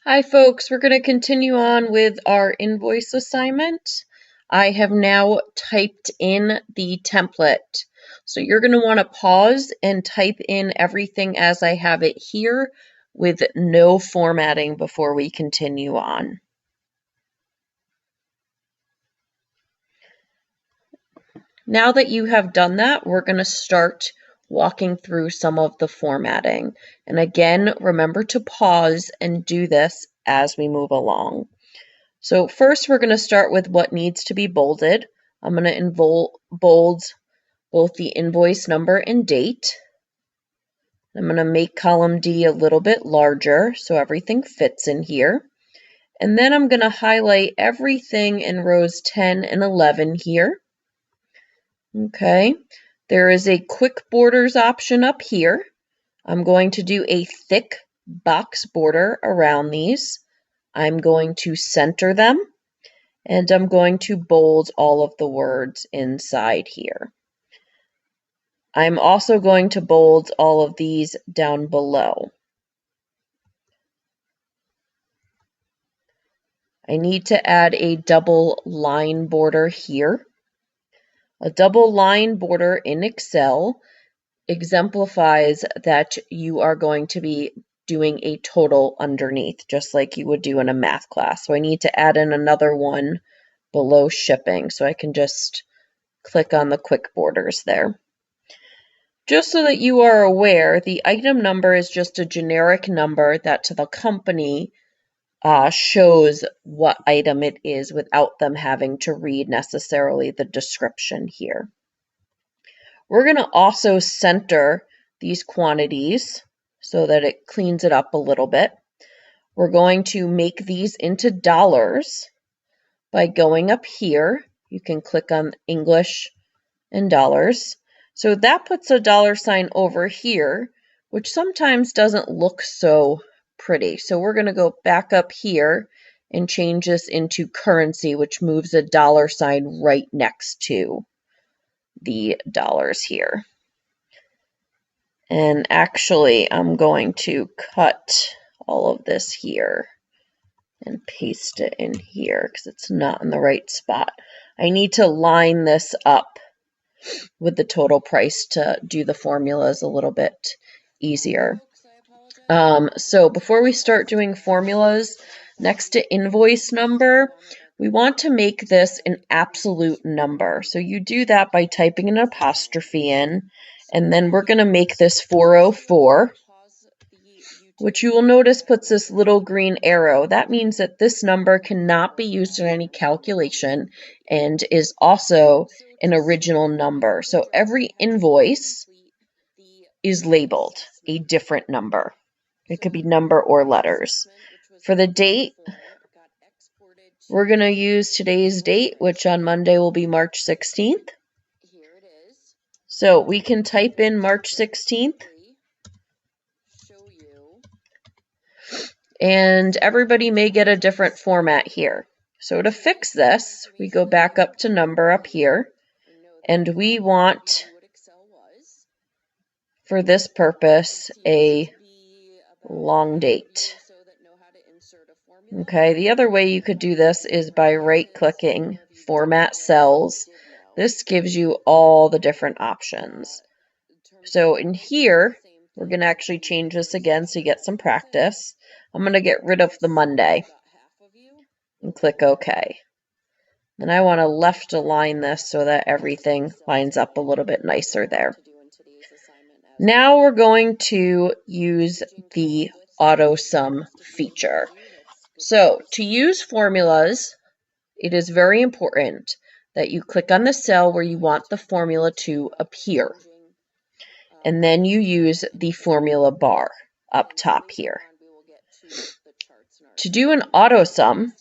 Hi folks, we're going to continue on with our invoice assignment. I have now typed in the template. So you're going to want to pause and type in everything as I have it here with no formatting before we continue on. Now that you have done that, we're going to start walking through some of the formatting. And again, remember to pause and do this as we move along. So first we're going to start with what needs to be bolded. I'm going to bold both the invoice number and date. I'm going to make column D a little bit larger so everything fits in here. And then I'm going to highlight everything in rows 10 and 11 here. Okay, there is a quick borders option up here. I'm going to do a thick box border around these. I'm going to center them. And I'm going to bold all of the words inside here. I'm also going to bold all of these down below. I need to add a double line border here. A double line border in Excel exemplifies that you are going to be doing a total underneath, just like you would do in a math class. So I need to add in another one below shipping, so I can just click on the quick borders there. Just so that you are aware, the item number is just a generic number that to the company shows what item it is without them having to read necessarily the description here. We're going to also center these quantities so that it cleans it up a little bit. We're going to make these into dollars by going up here. You can click on English and dollars. So that puts a dollar sign over here, which sometimes doesn't look so pretty. So we're going to go back up here and change this into currency, which moves a dollar sign right next to the dollars here. And actually, I'm going to cut all of this here and paste it in here because it's not in the right spot. I need to line this up with the total price to do the formulas a little bit easier. So before we start doing formulas, next to invoice number, we want to make this an absolute number. So you do that by typing an apostrophe in, and then we're going to make this 404, which you will notice puts this little green arrow. That means that this number cannot be used in any calculation and is also an original number. So every invoice is labeled a different number. It could be number or letters. For the date, we're going to use today's date, which on Monday will be March 16th. So we can type in March 16th. And everybody may get a different format here. So to fix this, we go back up to number up here, and we want, for this purpose, a long date. Okay, the other way you could do this is by right-clicking Format Cells. This gives you all the different options. So in here, we're going to actually change this again so you get some practice. I'm going to get rid of the Monday and click OK. Then I want to left align this so that everything lines up a little bit nicer there. Now we're going to use the auto sum feature. So to use formulas, it is very important that you click on the cell where you want the formula to appear. And then you use the formula bar up top here. To do an auto sum,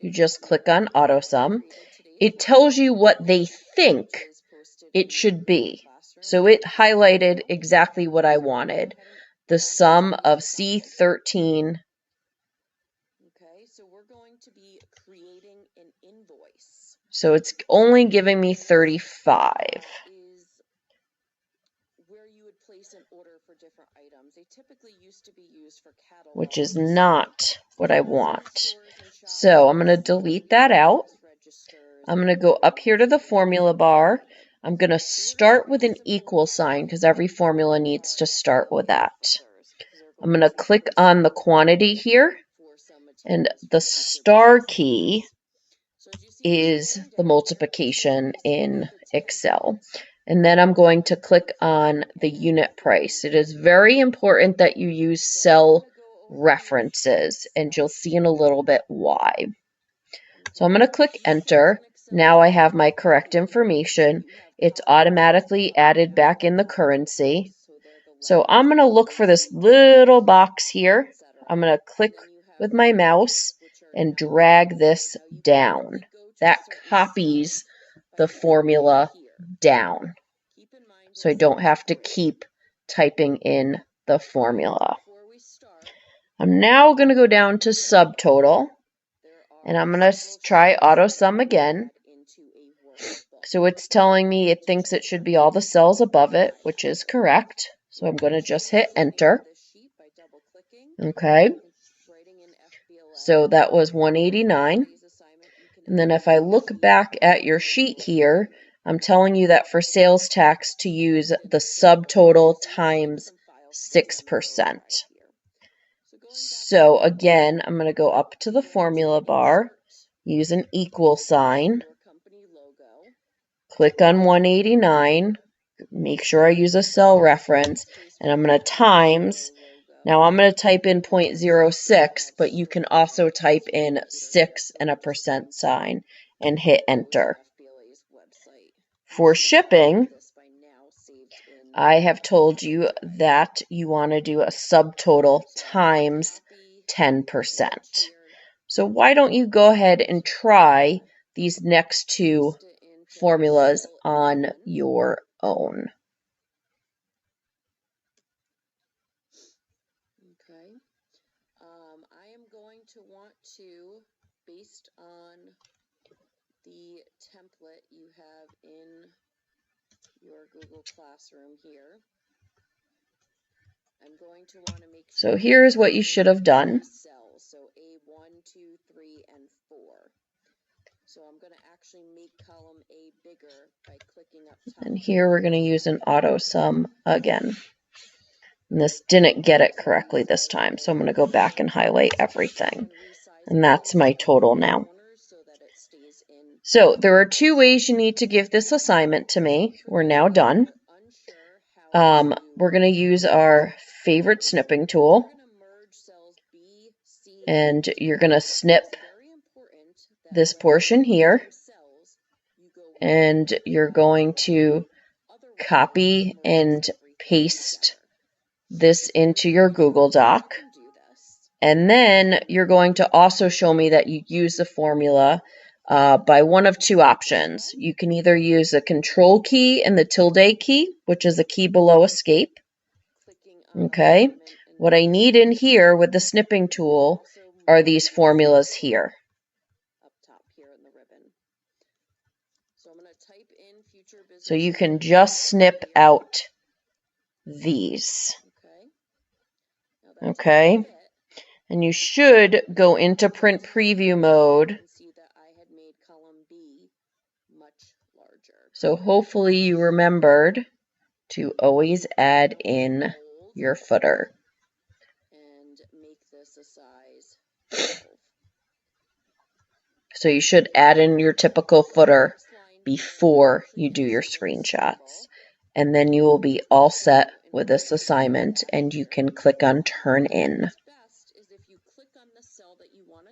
you just click on auto sum. It tells you what they think it should be. So it highlighted exactly what I wanted. The sum of C13. Okay, so we're going to be creating an invoice. So it's only giving me 35. Where you would place an order for different items. They typically which is not what I want. So I'm going to delete that out. I'm going to go up here to the formula bar. I'm going to start with an equal sign because every formula needs to start with that. I'm going to click on the quantity here, and the star key is the multiplication in Excel. And then I'm going to click on the unit price. It is very important that you use cell references, and you'll see in a little bit why. So I'm going to click enter. Now I have my correct information. It's automatically added back in the currency. So I'm going to look for this little box here. I'm going to click with my mouse and drag this down. That copies the formula down, so I don't have to keep typing in the formula. I'm now going to go down to subtotal, and I'm going to try auto sum again. So it's telling me it thinks it should be all the cells above it, which is correct. So I'm going to just hit enter. Okay. So that was 189. And then if I look back at your sheet here, I'm telling you that for sales tax to use the subtotal times 6%. So again, I'm going to go up to the formula bar, use an equal sign, click on 189, make sure I use a cell reference, and I'm going to times. Now I'm going to type in 0.06, but you can also type in 6 and a % sign and hit enter. For shipping, I have told you that you want to do a subtotal times 10%. So why don't you go ahead and try these next two formulas on your own? Okay. I am going to want to, based on the template you have in your Google Classroom here, I'm going to want to make sure. So here's what you should have done. So A1, 2, 3, and 4. So I'm going to actually make column A bigger by clicking up top. And here we're going to use an auto sum again. And this didn't get it correctly this time, so I'm going to go back and highlight everything. And that's my total now. So there are two ways you need to give this assignment to me. We're now done. We're going to use our favorite snipping tool. And you're going to snip this portion here. And you're going to copy and paste this into your Google Doc. And then you're going to also show me that you use the formula by one of two options. You can either use the control key and the tilde key, which is a key below escape. Okay. What I need in here with the snipping tool are these formulas here. So you can just snip out these. Okay. And you should go into print preview mode. So hopefully you remembered to always add in your footer. And make this a size 12. So you should add in your typical footer before you do your screenshots. And then you will be all set with this assignment, and you can click on Turn In.